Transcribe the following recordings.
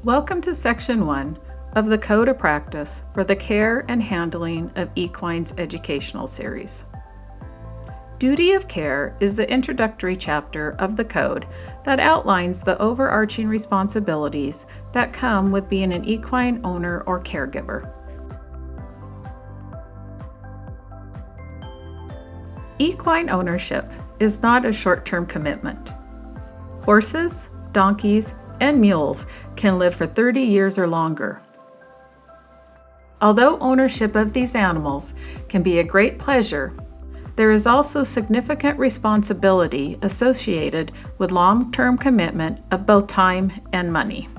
Welcome to Section 1 of the Code of Practice for the Care and Handling of Equine's Educational Series. Duty of Care is the introductory chapter of the Code that outlines the overarching responsibilities that come with being an equine owner or caregiver. Equine ownership is not a short-term commitment. Horses, donkeys, and mules can live for 30 years or longer. Although ownership of these animals can be a great pleasure, there is also significant responsibility associated with long-term commitment of both time and money.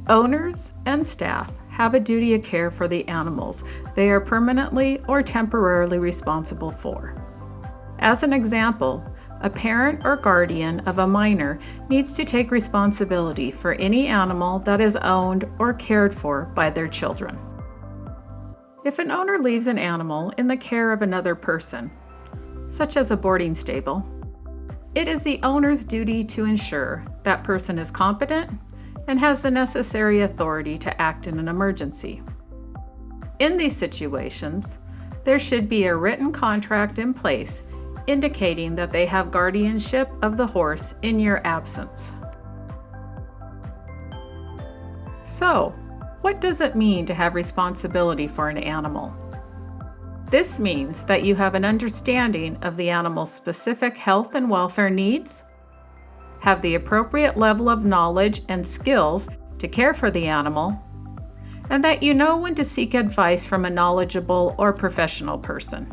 Owners and staff have a duty of care for the animals they are permanently or temporarily responsible for. As an example, a parent or guardian of a minor needs to take responsibility for any animal that is owned or cared for by their children. If an owner leaves an animal in the care of another person, such as a boarding stable, it is the owner's duty to ensure that person is competent and has the necessary authority to act in an emergency. In these situations, there should be a written contract in place indicating that they have guardianship of the horse in your absence. So, what does it mean to have responsibility for an animal? This means that you have an understanding of the animal's specific health and welfare needs, have the appropriate level of knowledge and skills to care for the animal, and that you know when to seek advice from a knowledgeable or professional person.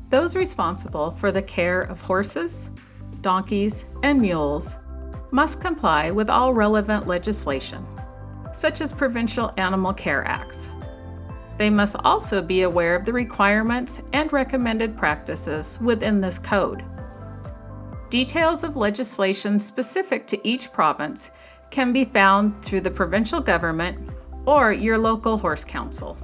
Those responsible for the care of horses, donkeys, and mules must comply with all relevant legislation, such as provincial animal care acts. They must also be aware of the requirements and recommended practices within this code. Details of legislation specific to each province can be found through the provincial government or your local horse council.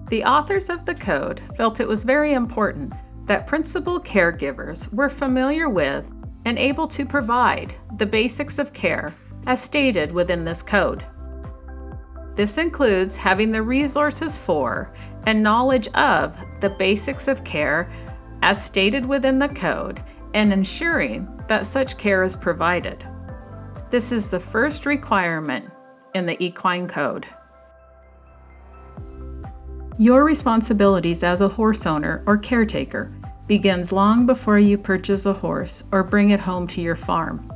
The authors of the code felt it was very important that principal caregivers were familiar with and able to provide the basics of care as stated within this code. This includes having the resources for and knowledge of the basics of care as stated within the code and ensuring that such care is provided. This is the first requirement in the equine code. Your responsibilities as a horse owner or caretaker begins long before you purchase a horse or bring it home to your farm.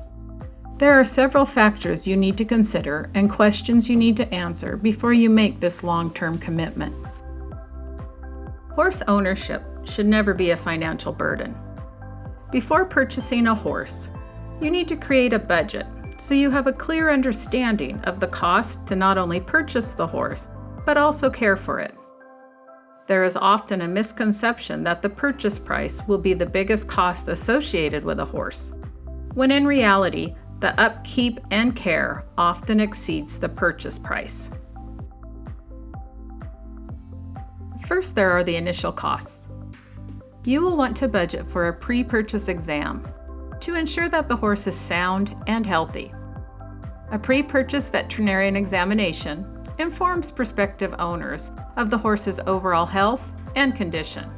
There are several factors you need to consider and questions you need to answer before you make this long-term commitment. Horse ownership should never be a financial burden. Before purchasing a horse, you need to create a budget so you have a clear understanding of the cost to not only purchase the horse, but also care for it. There is often a misconception that the purchase price will be the biggest cost associated with a horse, when in reality, the upkeep and care often exceeds the purchase price. First, there are the initial costs. You will want to budget for a pre-purchase exam to ensure that the horse is sound and healthy. A pre-purchase veterinarian examination informs prospective owners of the horse's overall health and condition.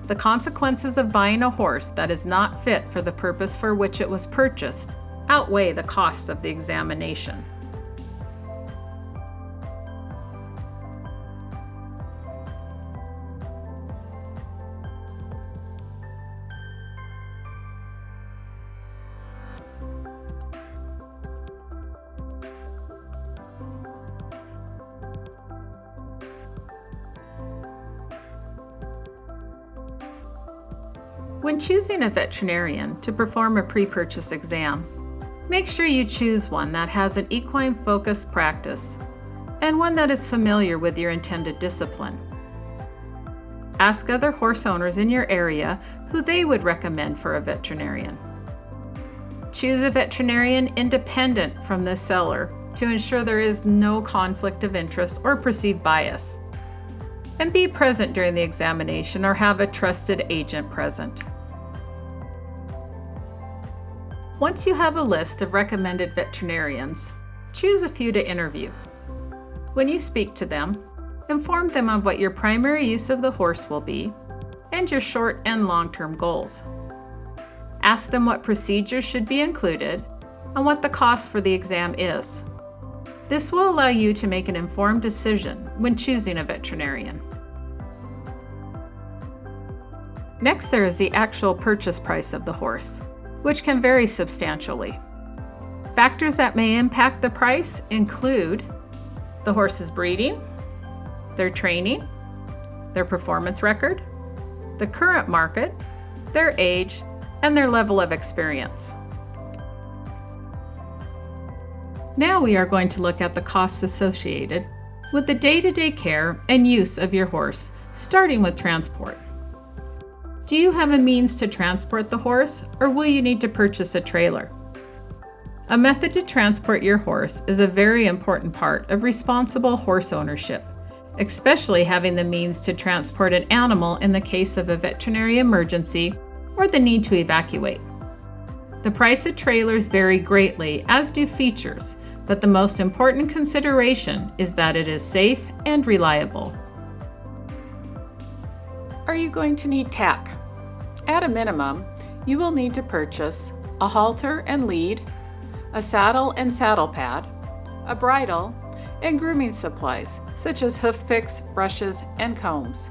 The consequences of buying a horse that is not fit for the purpose for which it was purchased outweigh the costs of the examination. When choosing a veterinarian to perform a pre-purchase exam, make sure you choose one that has an equine-focused practice and one that is familiar with your intended discipline. Ask other horse owners in your area who they would recommend for a veterinarian. Choose a veterinarian independent from the seller to ensure there is no conflict of interest or perceived bias. And be present during the examination or have a trusted agent present. Once you have a list of recommended veterinarians, choose a few to interview. When you speak to them, inform them of what your primary use of the horse will be and your short and long-term goals. Ask them what procedures should be included and what the cost for the exam is. This will allow you to make an informed decision when choosing a veterinarian. Next, there is the actual purchase price of the horse, which can vary substantially. Factors that may impact the price include the horse's breeding, their training, their performance record, the current market, their age, and their level of experience. Now we are going to look at the costs associated with the day-to-day care and use of your horse, starting with transport. Do you have a means to transport the horse, or will you need to purchase a trailer? A method to transport your horse is a very important part of responsible horse ownership, especially having the means to transport an animal in the case of a veterinary emergency or the need to evacuate. The price of trailers vary greatly, as do features, but the most important consideration is that it is safe and reliable. Are you going to need tack? At a minimum, you will need to purchase a halter and lead, a saddle and saddle pad, a bridle, and grooming supplies such as hoof picks, brushes, and combs.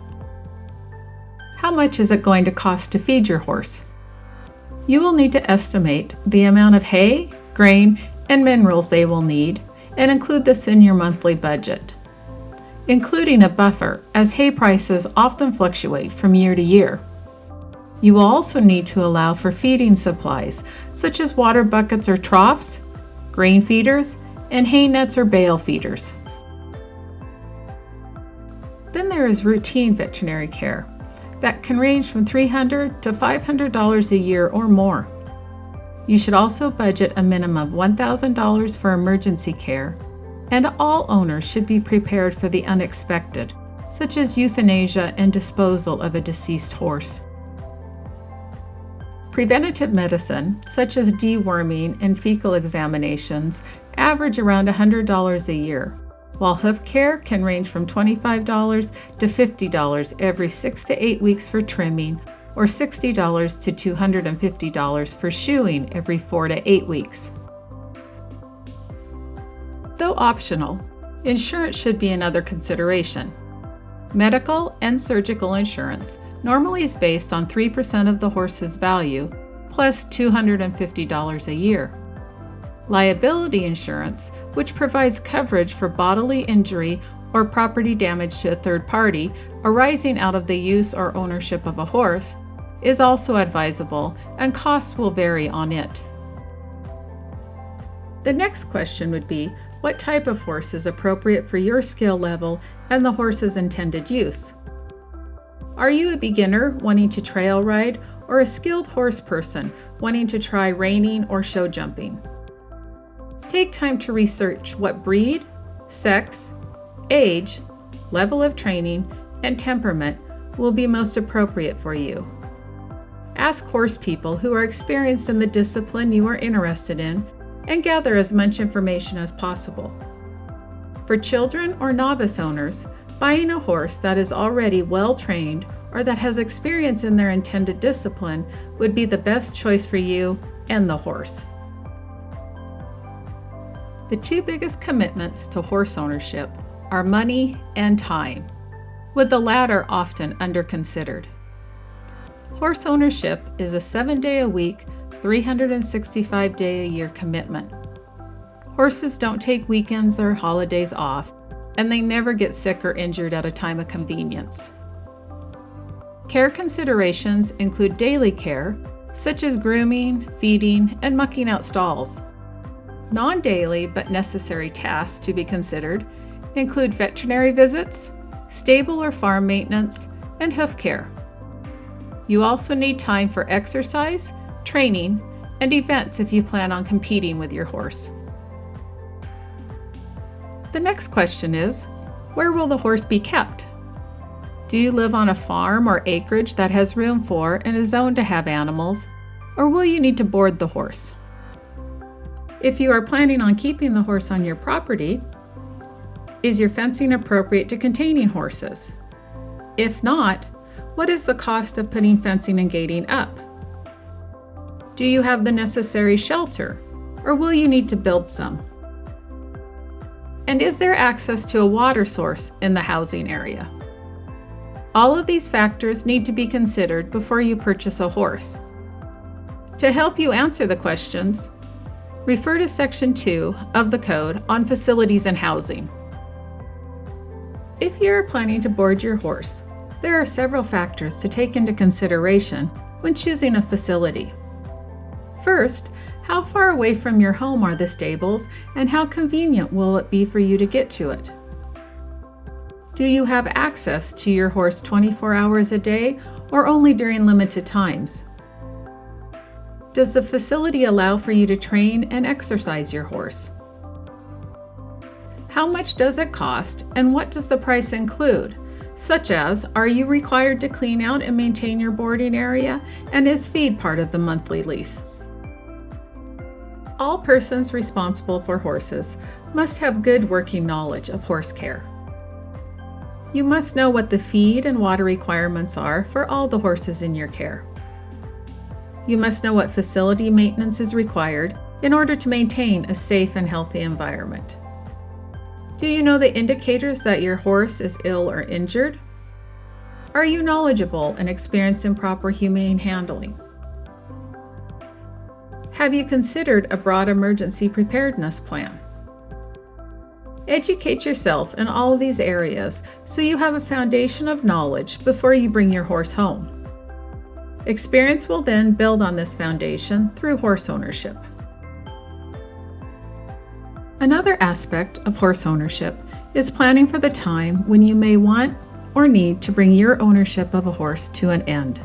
How much is it going to cost to feed your horse? You will need to estimate the amount of hay, grain, and minerals they will need and include this in your monthly budget, including a buffer, as hay prices often fluctuate from year to year. You will also need to allow for feeding supplies such as water buckets or troughs, grain feeders, and hay nets or bale feeders. Then there is routine veterinary care that can range from $300 to $500 a year or more. You should also budget a minimum of $1,000 for emergency care, and all owners should be prepared for the unexpected, such as euthanasia and disposal of a deceased horse. Preventative medicine, such as deworming and fecal examinations, average around $100 a year, while hoof care can range from $25 to $50 every 6 to 8 weeks for trimming, or $60 to $250 for shoeing every 4 to 8 weeks. Though optional, insurance should be another consideration. Medical and surgical insurance normally is based on 3% of the horse's value plus $250 a year. Liability insurance, which provides coverage for bodily injury or property damage to a third party arising out of the use or ownership of a horse, is also advisable, and costs will vary on it. The next question would be, what type of horse is appropriate for your skill level and the horse's intended use? Are you a beginner wanting to trail ride, or a skilled horse person wanting to try reining or show jumping? Take time to research what breed, sex, age, level of training, and temperament will be most appropriate for you. Ask horse people who are experienced in the discipline you are interested in, and gather as much information as possible. For children or novice owners, buying a horse that is already well trained or that has experience in their intended discipline would be the best choice for you and the horse. The two biggest commitments to horse ownership are money and time, with the latter often under-considered. Horse ownership is a 7-day-a-week, 365-day-a-year commitment. Horses don't take weekends or holidays off, and they never get sick or injured at a time of convenience. Care considerations include daily care, such as grooming, feeding, and mucking out stalls. Non-daily but necessary tasks to be considered include veterinary visits, stable or farm maintenance, and hoof care. You also need time for exercise, training, and events if you plan on competing with your horse. The next question is, where will the horse be kept? Do you live on a farm or acreage that has room for and is zoned to have animals, or will you need to board the horse? If you are planning on keeping the horse on your property, is your fencing appropriate to containing horses? If not, what is the cost of putting fencing and gating up? Do you have the necessary shelter, or will you need to build some? And is there access to a water source in the housing area? All of these factors need to be considered before you purchase a horse. To help you answer the questions, refer to Section 2 of the Code on Facilities and Housing. If you are planning to board your horse, there are several factors to take into consideration when choosing a facility. First, how far away from your home are the stables and how convenient will it be for you to get to it? Do you have access to your horse 24 hours a day or only during limited times? Does the facility allow for you to train and exercise your horse? How much does it cost and what does the price include? Such as, are you required to clean out and maintain your boarding area, and is feed part of the monthly lease? All persons responsible for horses must have good working knowledge of horse care. You must know what the feed and water requirements are for all the horses in your care. You must know what facility maintenance is required in order to maintain a safe and healthy environment. Do you know the indicators that your horse is ill or injured? Are you knowledgeable and experienced in proper humane handling? Have you considered a broad emergency preparedness plan? Educate yourself in all of these areas so you have a foundation of knowledge before you bring your horse home. Experience will then build on this foundation through horse ownership. Another aspect of horse ownership is planning for the time when you may want or need to bring your ownership of a horse to an end.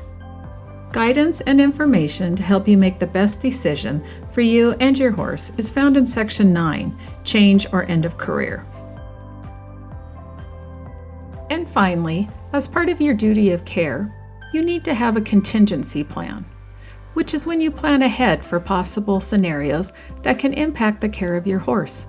Guidance and information to help you make the best decision for you and your horse is found in Section 9, Change or End of Career. And finally, as part of your duty of care, you need to have a contingency plan, which is when you plan ahead for possible scenarios that can impact the care of your horse.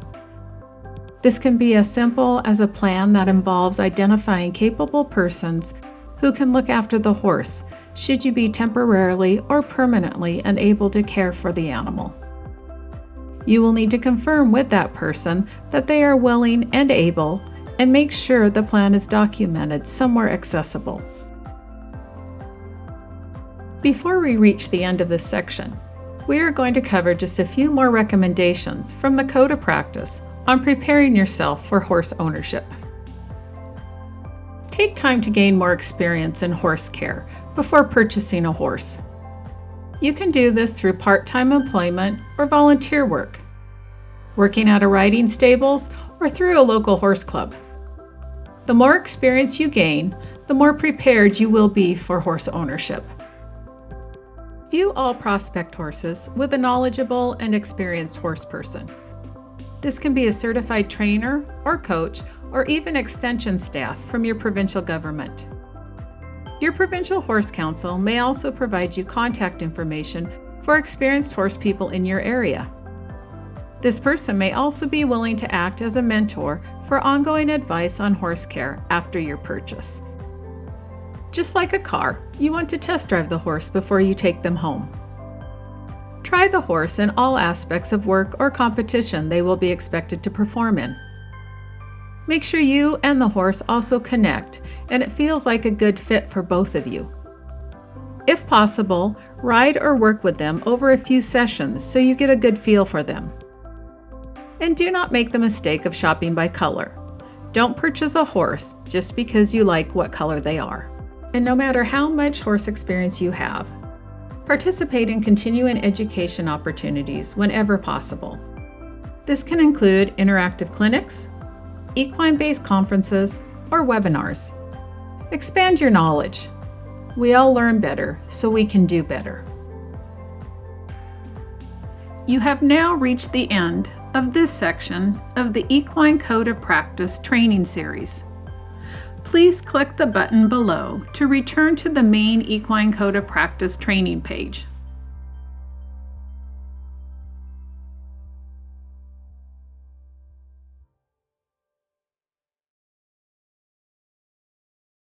This can be as simple as a plan that involves identifying capable persons who can look after the horse should you be temporarily or permanently unable to care for the animal. You will need to confirm with that person that they are willing and able, and make sure the plan is documented somewhere accessible. Before we reach the end of this section, we are going to cover just a few more recommendations from the Code of Practice on preparing yourself for horse ownership. Take time to gain more experience in horse care before purchasing a horse. You can do this through part-time employment or volunteer work, working at a riding stables, or through a local horse club. The more experience you gain, the more prepared you will be for horse ownership. View all prospect horses with a knowledgeable and experienced horse person. This can be a certified trainer or coach, or even extension staff from your provincial government. Your provincial horse council may also provide you contact information for experienced horse people in your area. This person may also be willing to act as a mentor for ongoing advice on horse care after your purchase. Just like a car, you want to test drive the horse before you take them home. Try the horse in all aspects of work or competition they will be expected to perform in. Make sure you and the horse also connect and it feels like a good fit for both of you. If possible, ride or work with them over a few sessions so you get a good feel for them. And do not make the mistake of shopping by color. Don't purchase a horse just because you like what color they are. And no matter how much horse experience you have, participate in continuing education opportunities whenever possible. This can include interactive clinics, equine-based conferences, or webinars. Expand your knowledge. We all learn better, so we can do better. You have now reached the end of this section of the Equine Code of Practice training series. Please click the button below to return to the main Equine Code of Practice training page.